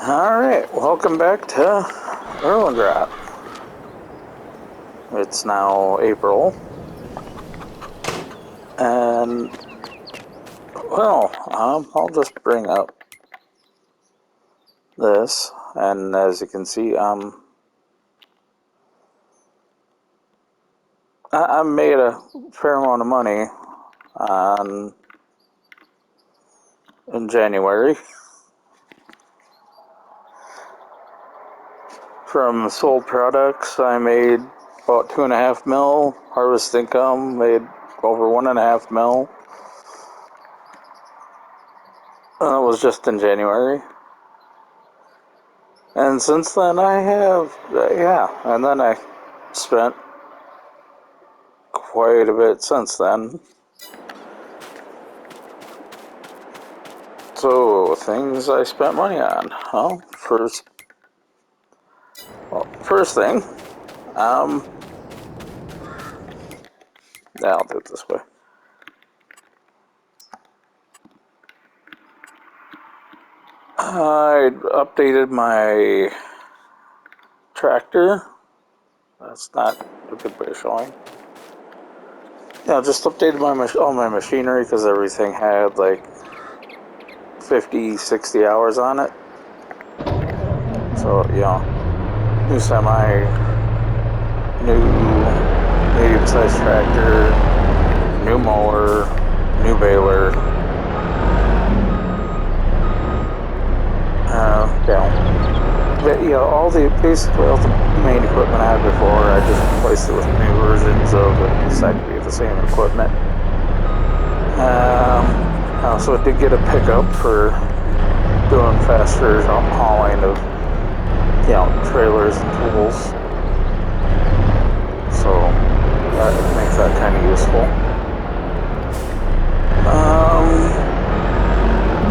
Alright, welcome back to Erlengrat. It's now April, and, I'll just bring up this, and as you can see, I made a fair amount of money in January from sold products. I made about 2.5 mil. Harvest income made over 1.5 mil. That was just in January. And since then I have, and then I spent quite a bit since then. So, things I spent money on. Well, first thing, I'll do it this way. I updated my tractor. That's not a good way of showing. Yeah, just updated all my machinery because everything had like 50, 60 hours on it. So, new semi, new medium-sized tractor, new mower, new baler. Basically all the main equipment I had before, I just replaced it with new versions of it. Decided to be the same equipment. I also did get a pickup for doing faster hauling of, trailers and tools. So that makes that kind of useful.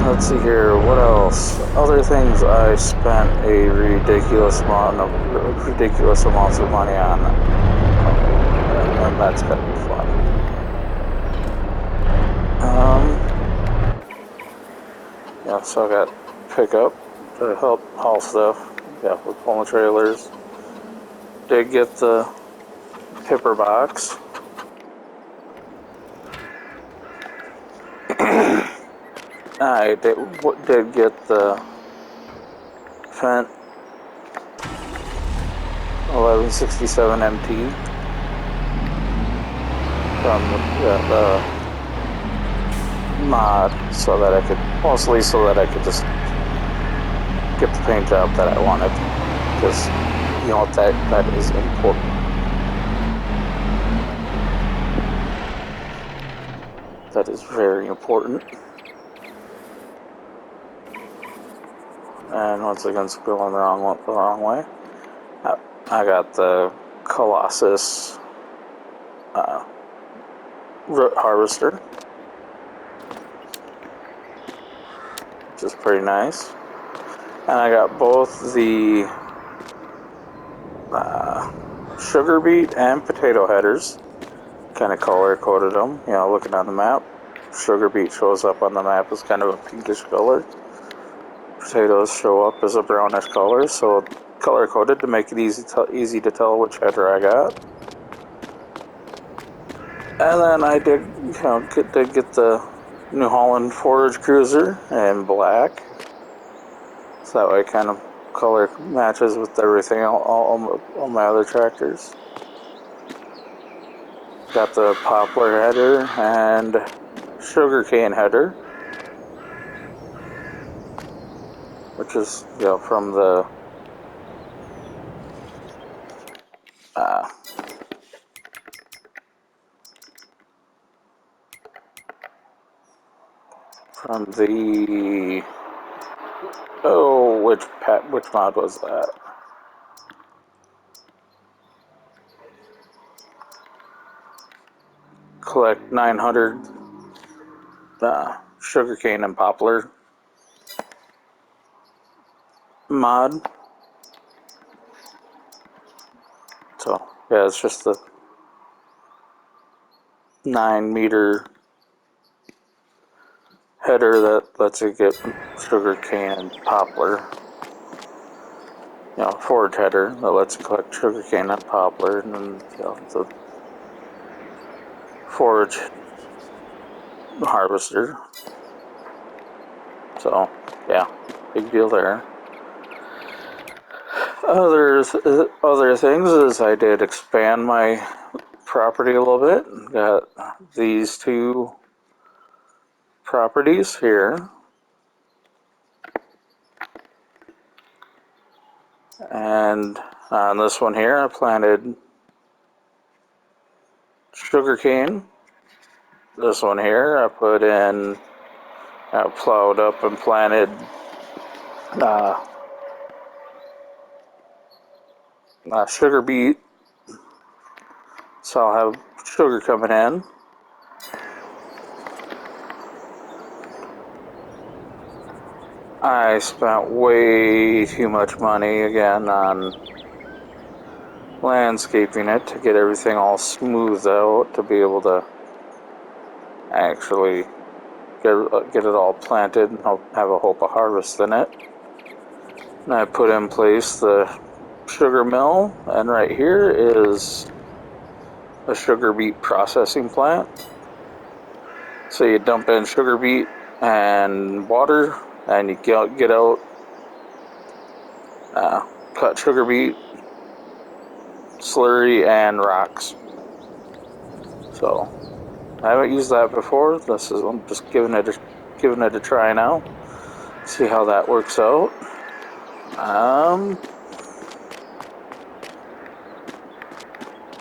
Let's see here, what else? Other things I spent a ridiculous amounts of money on, and that's gonna be fun. So I got pickup to help haul stuff. Yeah, with pulling trailers. Did get the tipper box. I did get the Fent 1167 MT from the mod, so that I could just get the paint job that I wanted, because that is important. That is very important. And once again, it's going the wrong way. I got the Colossus root harvester, which is pretty nice. And I got both the sugar beet and potato headers. Kind of color coded them. Looking on the map, sugar beet shows up on the map as kind of a pinkish color. Potatoes show up as a brownish color, so color coded to make it easy to tell which header I got. And then I did get the New Holland Forage Cruiser in black, so that way kind of color matches with everything, all my other tractors. Got the poplar header and sugarcane header, which is from the which mod was that? Collect 900 sugarcane and poplar mod. So yeah, it's just the 9-meter header that lets you get sugarcane and poplar forage header that lets you collect sugarcane and poplar, and then the forage harvester. So yeah, big deal there. Other things is I did expand my property a little bit. Got these two properties here, and on this one here I planted sugarcane. This one here I put in, I plowed up and planted sugar beet, so I'll have sugar coming in. I spent way too much money again on landscaping it to get everything all smoothed out to be able to actually get it all planted and have a hope of harvest in it. And I put in place the sugar mill, and right here is a sugar beet processing plant. So you dump in sugar beet and water, and you get out cut sugar beet, slurry, and rocks. So I haven't used that before. I'm just giving it a try now. See how that works out.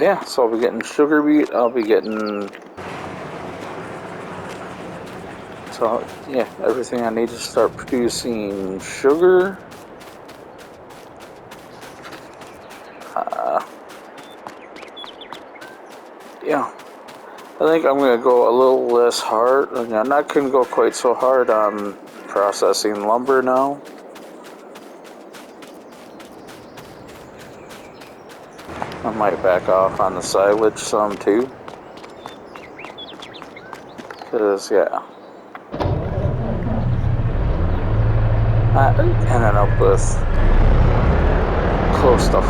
Yeah, so I'll be getting sugar beet. I'll be getting, so yeah, everything I need to start producing sugar. Yeah, I think I'm gonna go a little less hard. I'm not gonna go quite so hard on processing lumber now. I might back off on the silage some too, cause yeah, I ended up with close to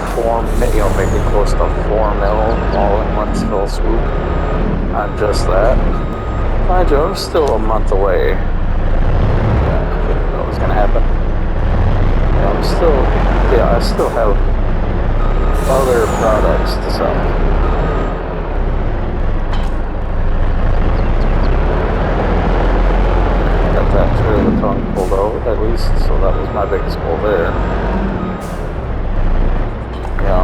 making close to 4 mil all in one fell swoop on just that. Mind you, I'm still a month away. Yeah, I didn't know it was gonna happen. I still have other products to sell. Got that trailer tongue pulled out at least, so that was my biggest goal there.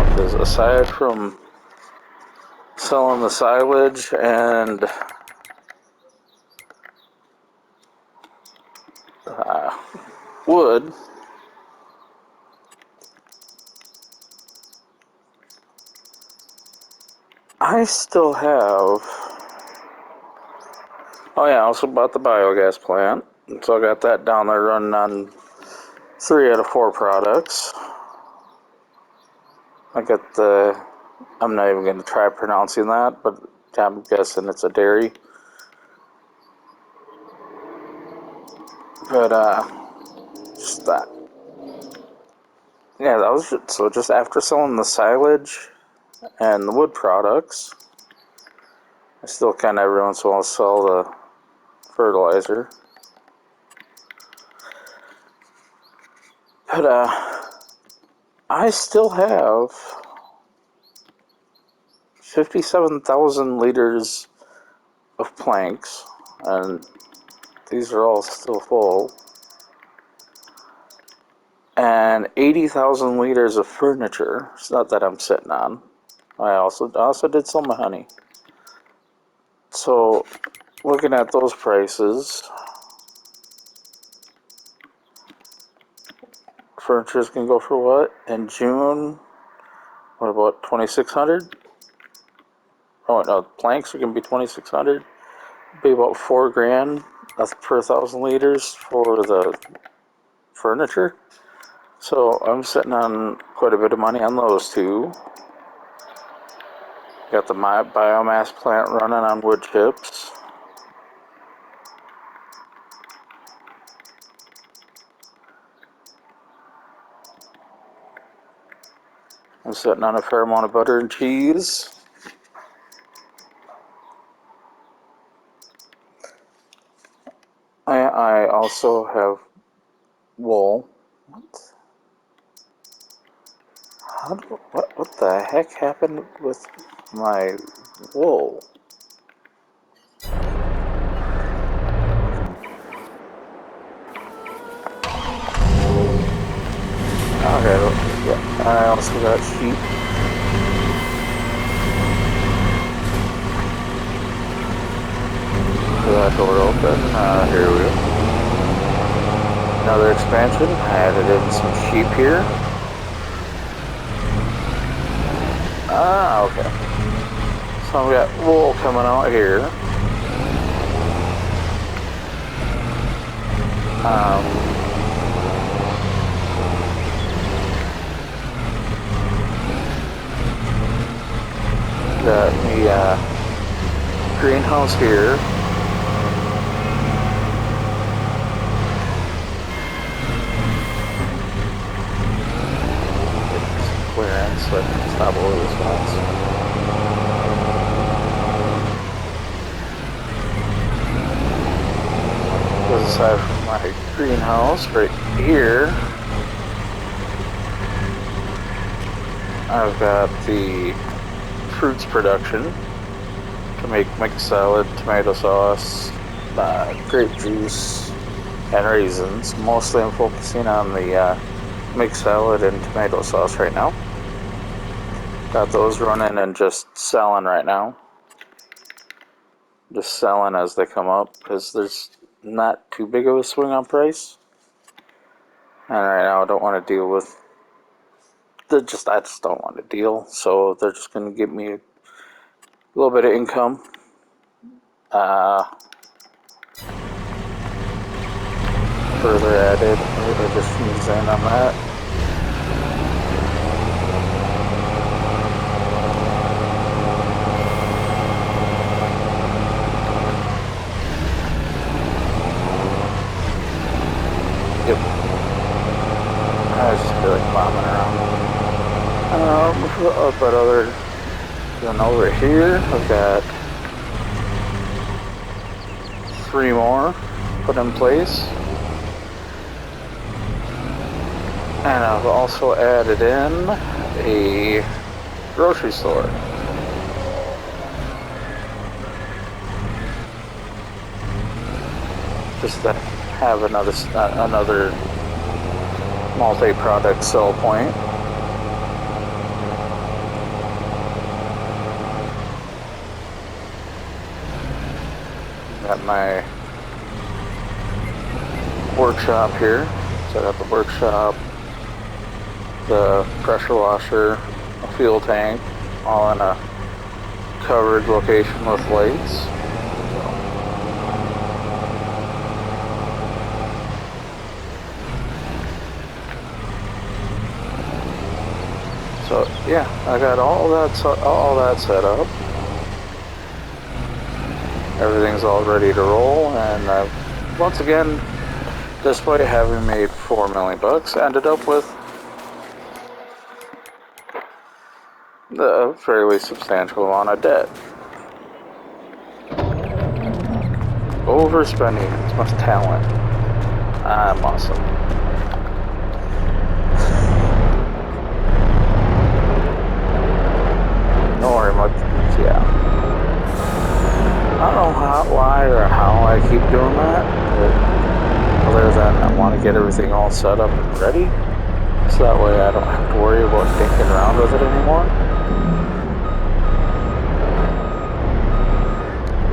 Because aside from selling the silage and wood, I still have. Oh yeah, I also bought the biogas plant, so I got that down there running on 3 out of 4 products. I got the. I'm not even going to try pronouncing that, but I'm guessing it's a dairy. But just that. Yeah, that was it. So just after selling the silage and the wood products, I still kind of every once in a while sell the fertilizer. But I still have 57,000 liters of planks, and these are all still full. And 80,000 liters of furniture. It's not that I'm sitting on. I also did sell my honey. So, looking at those prices, furniture's gonna go for what? In June, what about 2,600? Oh no, planks are gonna be 2,600. Be about $4,000. That's per 1,000 liters for the furniture. So I'm sitting on quite a bit of money on those two. Got the biomass plant running on wood chips. I'm sitting on a fair amount of butter and cheese. I also have wool. What the heck happened with my wool? Okay, yeah, I also got sheep. That door open. Here we go. Another expansion. I added in some sheep here. Okay. So we got wool coming out here. Got the greenhouse here. Clearance so I can stop all this spots. This aside from my greenhouse right here, I've got the fruits production to make mixed salad, tomato sauce, grape juice, and raisins. Mostly I'm focusing on the mixed salad and tomato sauce right now. Got those running and just selling right now. Just selling as they come up because there's not too big of a swing on price. And right now I don't want to deal with I just don't want to deal. So they're just going to give me a little bit of income. Further added, I just use in on that. Yep. I just feel like bombing around. But other than over here, I've got 3 more put in place. And I've also added in a grocery store. Just to have another multi-product sell point. Got my workshop here. So I got the workshop, the pressure washer, a fuel tank, all in a covered location with lights. So yeah, I got all that set up. Everything's all ready to roll, and once again, despite having made $4 million, ended up with a fairly substantial amount of debt. Overspending, it's my talent. I'm awesome. Don't worry much, yeah. I don't know why or how I keep doing that, but other than I want to get everything all set up and ready, so that way I don't have to worry about dinking around with it anymore.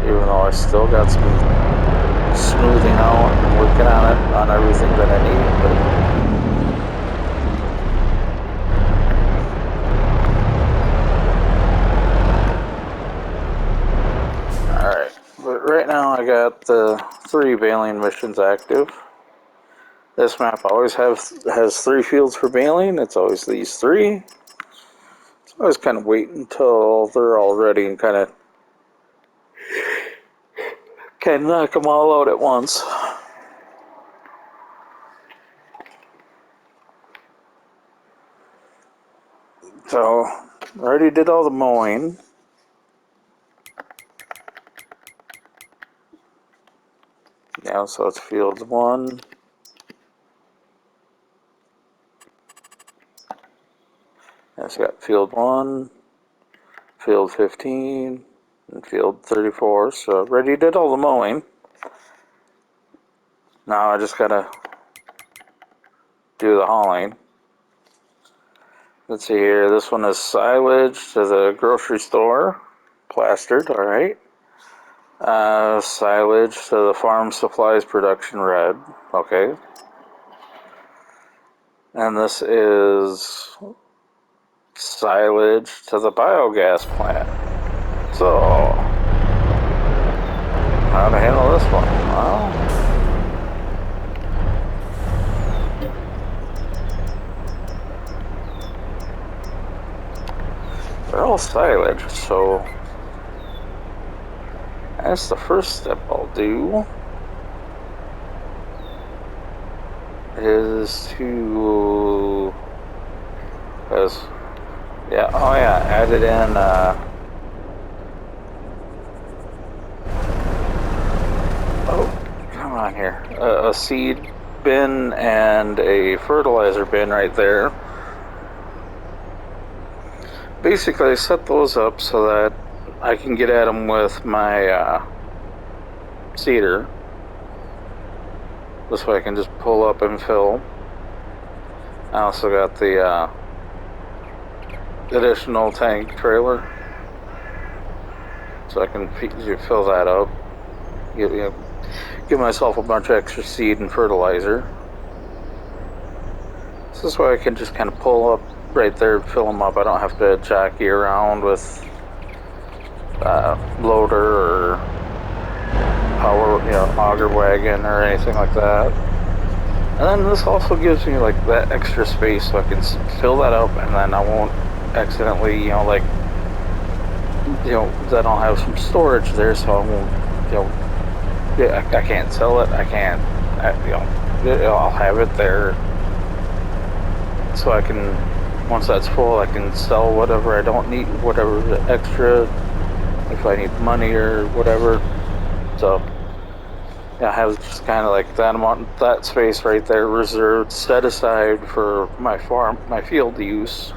Even though I still got some smoothing out and working on it, on everything that I need, but right now I got the 3 baling missions active. This map always has 3 fields for baling. It's always these 3. So I always kind of wait until they're all ready and kind of knock them all out at once. So, already did all the mowing. Yeah, so it's field 1. It's got field 1, field 15, and field 34. So already did all the mowing. Now I just gotta do the hauling. Let's see here. This one is silage to the grocery store. Plastered, alright. Silage to the farm supplies production red. Okay. And this is silage to the biogas plant. So, how to handle this one? Well, they're all silage, so that's the first step I'll do. Is to, added in, come on here, a seed bin and a fertilizer bin right there. Basically, I set those up so that I can get at them with my seeder. This way I can just pull up and fill. I also got the additional tank trailer, so I can fill that up. Give myself a bunch of extra seed and fertilizer. So this way I can just kind of pull up right there, fill them up. I don't have to jockey around with loader or power, auger wagon or anything like that. And then this also gives me like that extra space so I can fill that up, and then I won't accidentally, then I'll have some storage there, so I won't, I can't sell it. I'll have it there, so I can, once that's full, I can sell whatever I don't need, whatever extra, if I need money or whatever. So I have just kind of like that amount, that space right there reserved, set aside for my field use.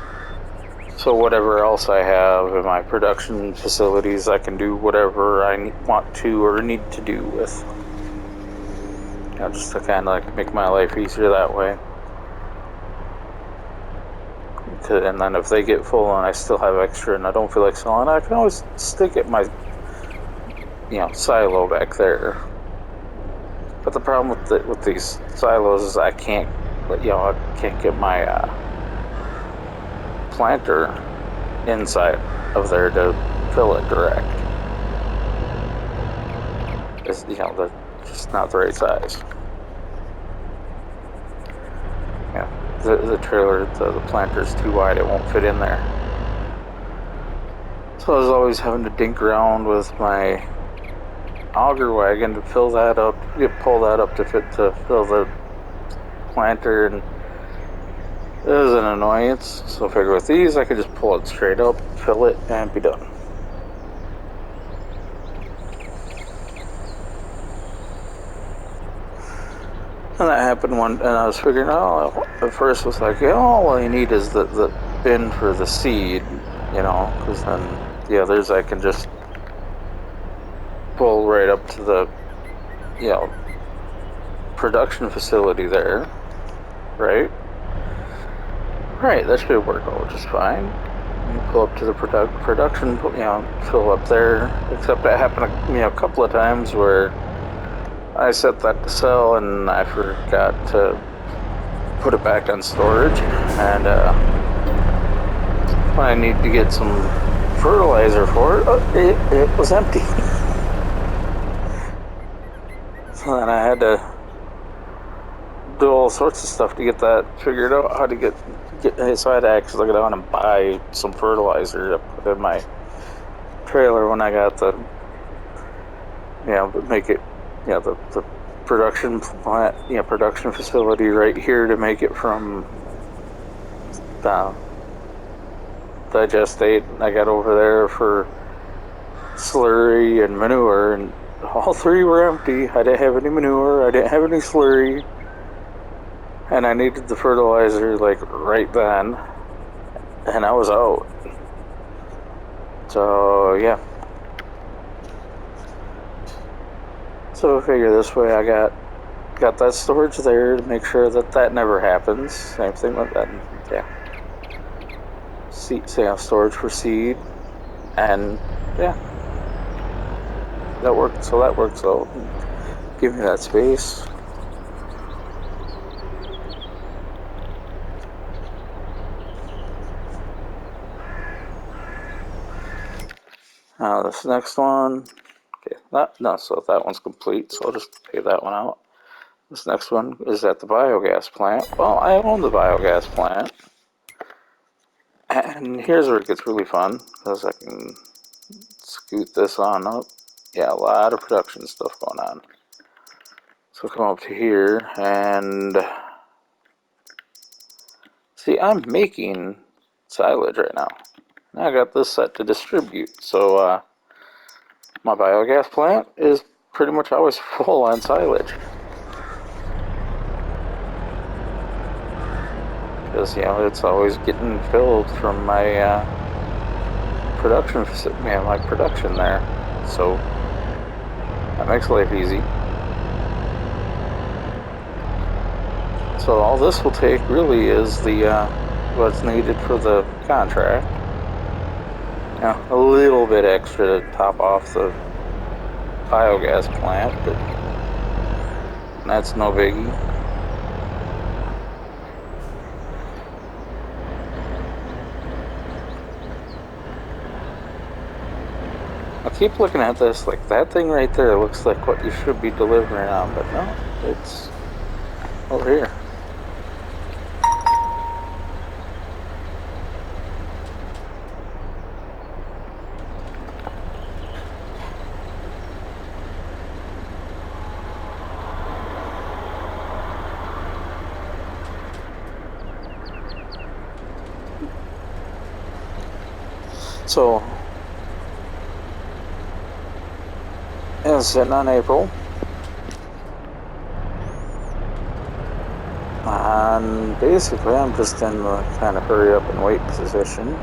So whatever else I have in my production facilities, I can do whatever I want to or need to do with. Just to kind of like make my life easier that way. And then if they get full and I still have extra and I don't feel like selling, I can always stick it in my, silo back there. But the problem with these silos is I can't get my planter inside of there to fill it direct. It's, they're just not the right size. The trailer, the planter's too wide, it won't fit in there. So I was always having to dink around with my auger wagon to fill that up, pull that up to fill the planter, and it was an annoyance. So I figured with these I could just pull it straight up, fill it, and be done. And that happened and I was figuring, at first was like, all you need is the bin for the seed, because then the others I can just pull right up to the, production facility there, right? Right, that should work out just fine. You pull up to the production, fill up there, except that happened, a couple of times where I set that to sell and I forgot to put it back on storage, and when I need to get some fertilizer for it, it was empty. So then I had to do all sorts of stuff to get that figured out, how to get so I had to actually go down and buy some fertilizer to put in my trailer when I got the, make it, the production plant, production facility right here to make it from digestate. I got over there for slurry and manure, and all three were empty. I didn't have any manure, I didn't have any slurry, and I needed the fertilizer like right then, and I was out. So yeah. So I figure this way I got that storage there to make sure that that never happens. Same thing with that. Yeah. Seed, storage for seed, and yeah, that worked. So that works out. Give me that space. This next one. Okay, no, so that one's complete. So I'll just pay that one out. This next one is at the biogas plant. Well, I own the biogas plant. And here's where it gets really fun, because I can scoot this on up. Yeah, a lot of production stuff going on. So come up to here, and see, I'm making silage right now. I got this set to distribute, so my biogas plant is pretty much always full on silage. Because, it's always getting filled from my production there. So that makes life easy. So all this will take really is the what's needed for the contract. A little bit extra to top off the biogas plant, but that's no biggie. I keep looking at this like that thing right there looks like what you should be delivering on, but no, it's over here. So, it's sitting on April. And basically, I'm just in the kind of hurry up and wait position.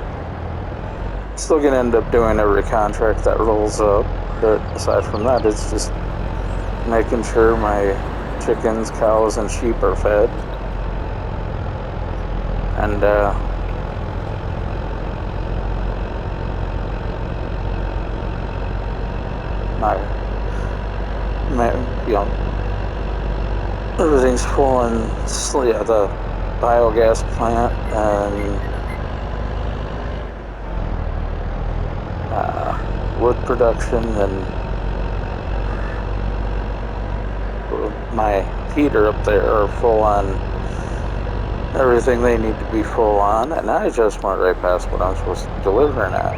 Still gonna end up doing every contract that rolls up, but aside from that, it's just making sure my chickens, cows, and sheep are fed. And, everything's full in the biogas plant and wood production, and my heater up there are full on everything they need to be full on, and I just went right past what I'm supposed to be delivering at.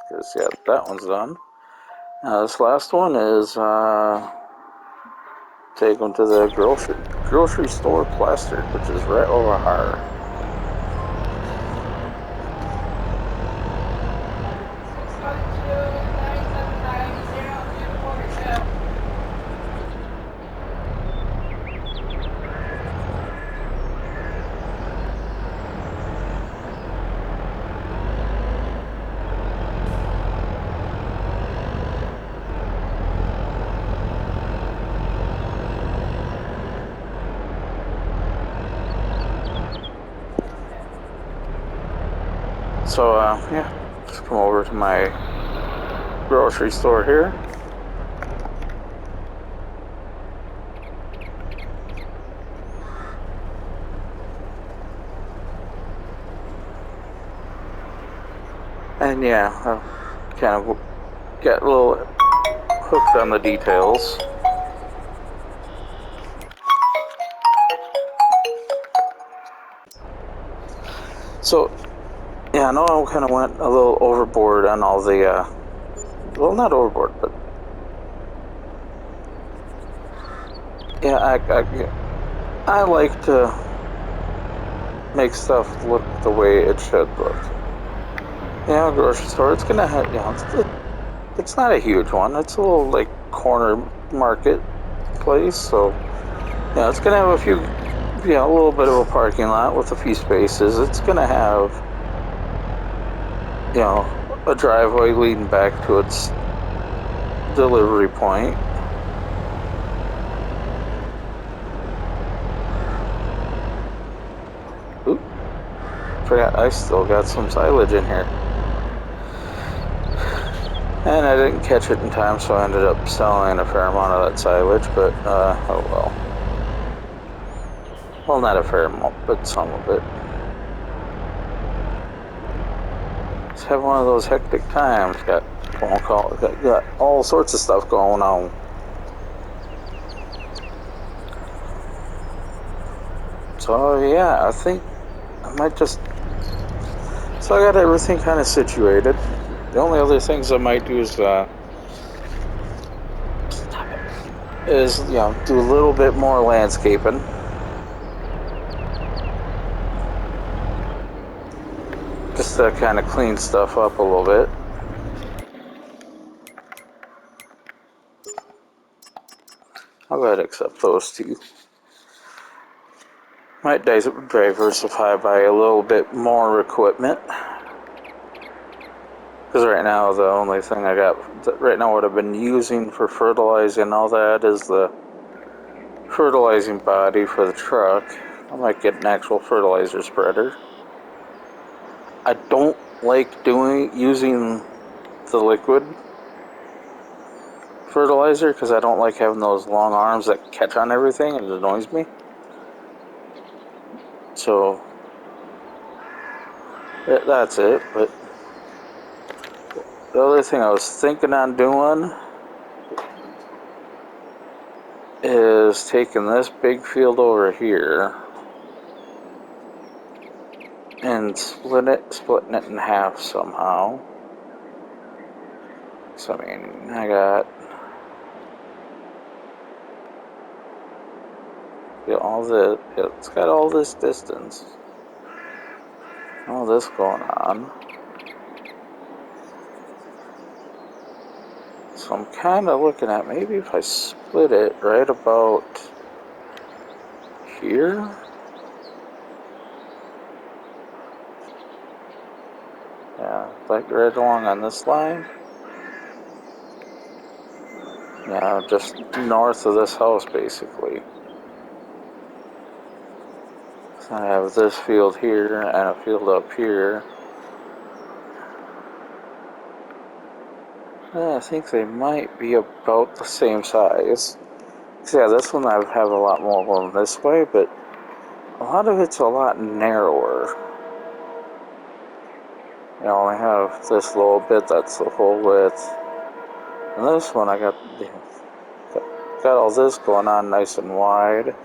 Because, yeah, that one's done. This last one is take them to the grocery store plastered, which is right over here. So, yeah, just come over to my grocery store here. And yeah, I kind of get a little hooked on the details. So, yeah, I know I kind of went a little overboard on all the, well, not overboard, but yeah, I like to make stuff look the way it should look. Grocery store, it's gonna have, it's not a huge one. It's a little, like, corner market place, so, it's gonna have a few, a little bit of a parking lot with a few spaces. It's gonna have, a driveway leading back to its delivery point. Oop, forgot I still got some silage in here. And I didn't catch it in time, so I ended up selling a fair amount of that silage, but, oh well. Well, not a fair amount, but some of it. Just have one of those hectic times. Got phone calls, got all sorts of stuff going on. So, yeah, I think I might just... So I got everything kind of situated. The only other things I might do is, do a little bit more landscaping. Just to kind of clean stuff up a little bit. I'll go ahead and accept those two. Might diversify by a little bit more equipment. Because right now, the only thing I got, right now what I've been using for fertilizing and all that is the fertilizing body for the truck. I might get an actual fertilizer spreader. I don't like using the liquid fertilizer because I don't like having those long arms that catch on everything and it annoys me. So that's it. But the other thing I was thinking on doing is taking this big field over here and splitting it in half somehow. So I mean, I got all this. It's got all this distance, all this going on. So I'm kind of looking at maybe if I split it right about here. Yeah, like right along on this line. Yeah, just north of this house, basically. So I have this field here and a field up here. I think they might be about the same size. So yeah, this one I have a lot more going this way, but a lot of it's a lot narrower. I only have this little bit that's the full width. And this one I got all this going on nice and wide.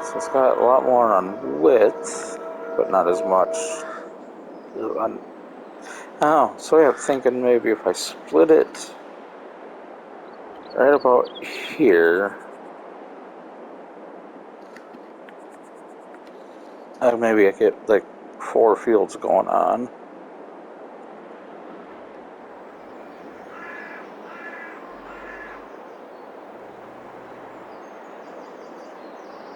So it's got a lot more on width, but not as much. Oh, so yeah, I'm thinking maybe if I split it right about here, maybe I get like 4 fields going on.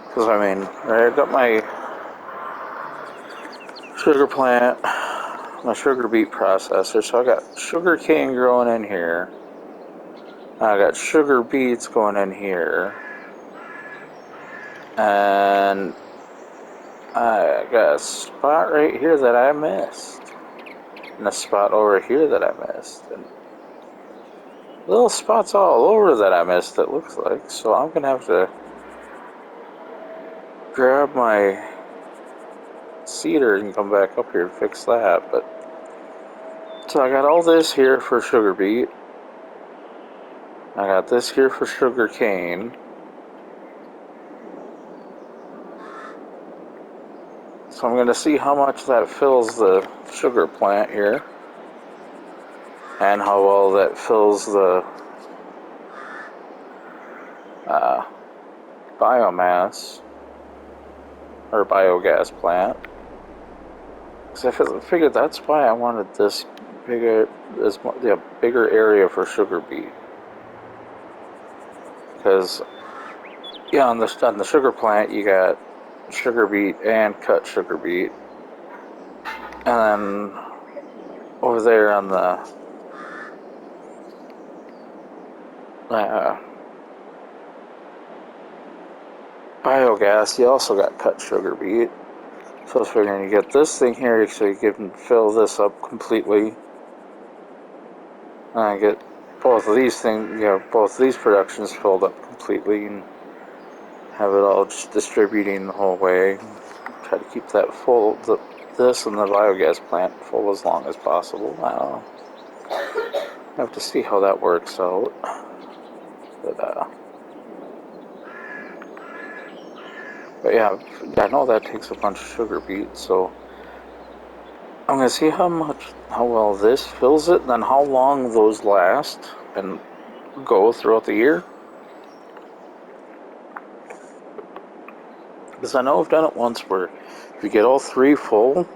Because I mean, I got my sugar plant, my sugar beet processor, so I got sugar cane growing in here. I got sugar beets going in here. And I got a spot right here that I missed. And a spot over here that I missed. And little spots all over that I missed, it looks like. So I'm going to have to grab my seeder and come back up here and fix that. But so I got all this here for sugar beet. I got this here for sugar cane. So I'm going to see how much that fills the sugar plant here. And how well that fills the biomass or biogas plant. Because I figured that's why I wanted this bigger area for sugar beet. Because yeah, on the sugar plant you got sugar beet and cut sugar beet, and then over there on the biogas, you also got cut sugar beet. So I was figuring you get this thing here so you can fill this up completely. And I get both of these things, both these productions filled up completely and have it all just distributing the whole way. Try to keep that full, this and the biogas plant full as long as possible. I don't know. I have to see how that works out. But yeah, I know that takes a bunch of sugar beet, so I'm gonna see how well this fills it, and then how long those last and go throughout the year. Because I know I've done it once where if you get all three full,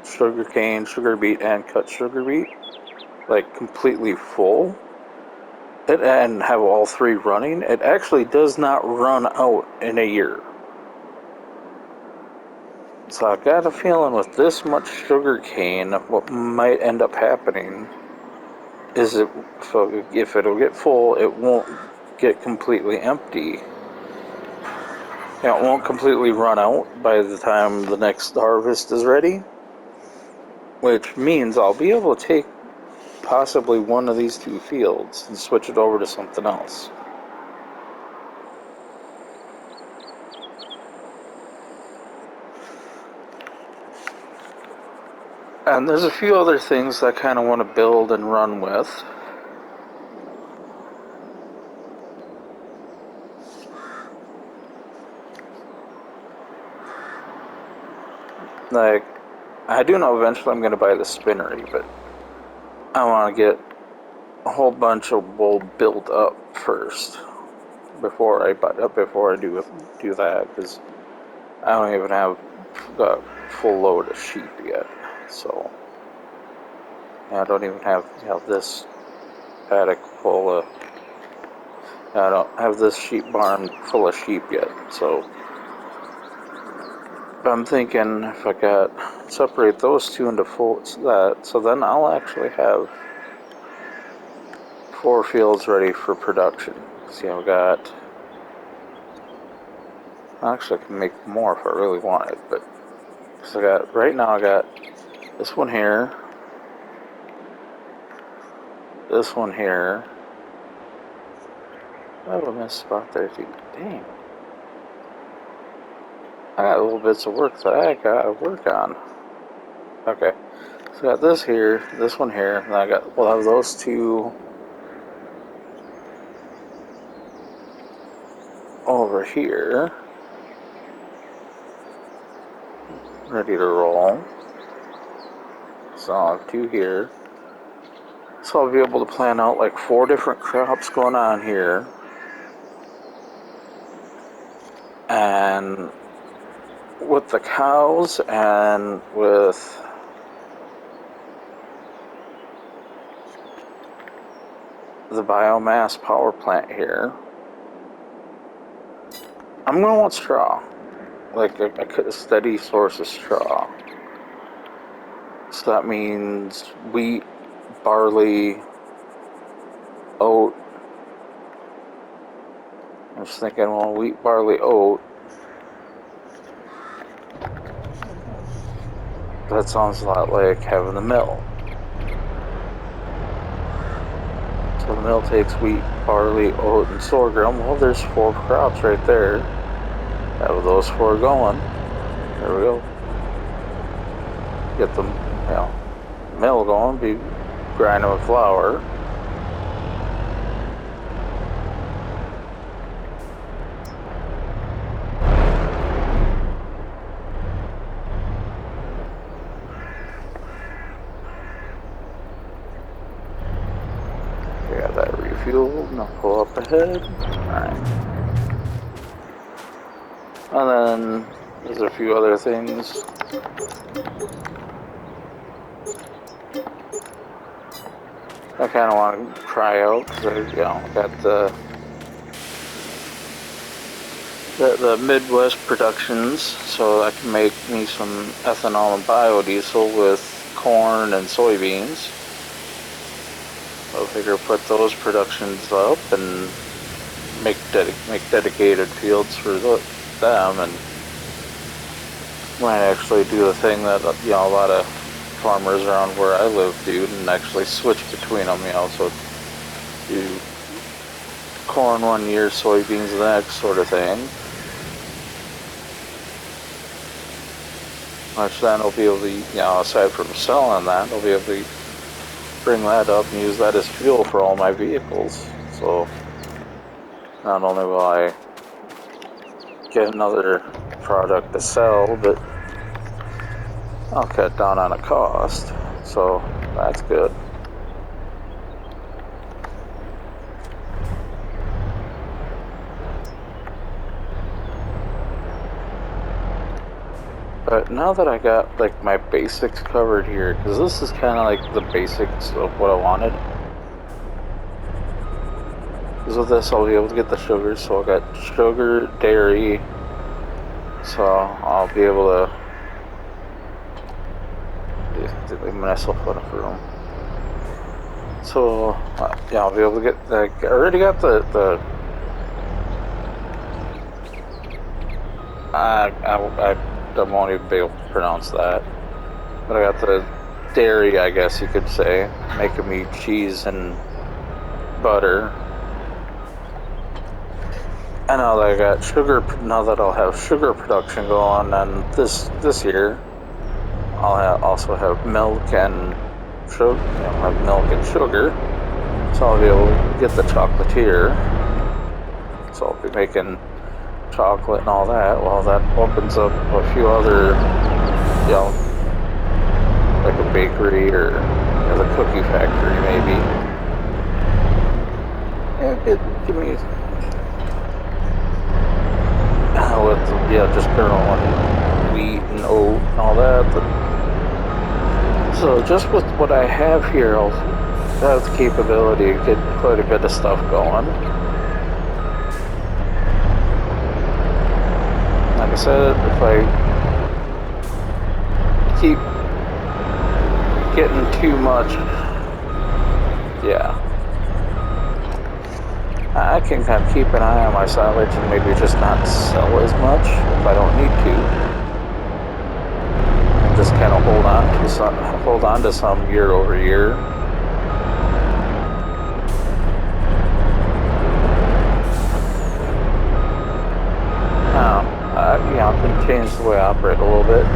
sugar cane, sugar beet, and cut sugar beet, like completely full, and have all three running, it actually does not run out in a year. So I've got a feeling with this much sugar cane, what might end up happening is if it'll get full, it won't get completely empty. It won't completely run out by the time the next harvest is ready, which means I'll be able to take possibly one of these two fields and switch it over to something else. And there's a few other things I kind of want to build and run with. Like, I do know eventually I'm going to buy the spinnery, but I want to get a whole bunch of wool built up first before I do that, because I don't even have a full load of sheep yet. So I don't even have this paddock full of. I don't have this sheep barn full of sheep yet. So I'm thinking if I separate those two into so then I'll actually have 4 fields ready for production. See, I've got. Actually, I can make more if I really wanted, but so right now I got this one here, this one here. I have a missed spot there too. Dang. I got little bits of work that I gotta work on. Okay. So I got this here, this one here, and we'll have those two over here. Ready to roll. So I'll have 2 here. So I'll be able to plan out like 4 different crops going on here. And with the cows and with the biomass power plant here, I'm going to want straw. Like a steady source of straw. So that means wheat, barley, oat. I was thinking, well, wheat, barley, oat. That sounds a lot like having the mill. So the mill takes wheat, barley, oat, and sorghum. Well, there's 4 crops right there. Have those 4 going. There we go. Get the mill going. Be grinding with flour. Got that refueled. Now pull up ahead. Alright. And then there's a few other things. I kind of want to try out because I got the Midwest productions, so I can make me some ethanol and biodiesel with corn and soybeans. So I figure put those productions up and make dedicated fields for them, and might actually do the thing that a lot of farmers around where I live do, and actually switch between them. So do corn one year, soybeans the next, sort of thing. Which then I'll be able to, aside from selling that, I'll be able to bring that up and use that as fuel for all my vehicles. So not only will I get another product to sell, but I'll cut down on a cost. So that's good. But now that I got like my basics covered here, because this is kind of like the basics of what I wanted. Because with this I'll be able to get the sugar, so I got sugar, dairy, so I'll be able to leave myself enough room. So I'll be able to get I already got the I won't even be able to pronounce that. But I got the dairy, I guess you could say, making me cheese and butter. And now that I got sugar, now that I'll have sugar production going on this year, I'll also have milk and sugar. Have milk and sugar, so I'll be able to get the chocolatier. So I'll be making chocolate and all that. Well, that opens up a few other, like a bakery or the cookie factory maybe. Give me with just growing wheat and oat and all that. So just with what I have here, I'll have the capability to get quite a bit of stuff going. Like I said, if I keep getting too much, I can kind of keep an eye on my silage and maybe just not sell as much if I don't need to. And just kind of hold on to some year over year. I can change the way I operate a little bit.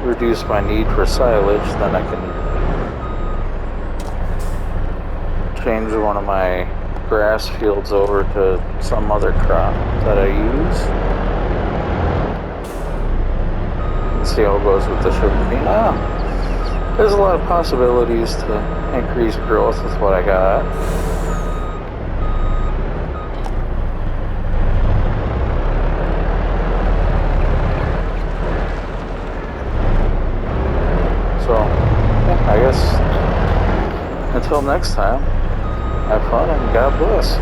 Reduce my need for silage, then I can change one of my grass fields over to some other crop that I use. And see how it goes with the sugar beet. There's a lot of possibilities to increase growth with what I got. I guess until next time, have fun and God bless.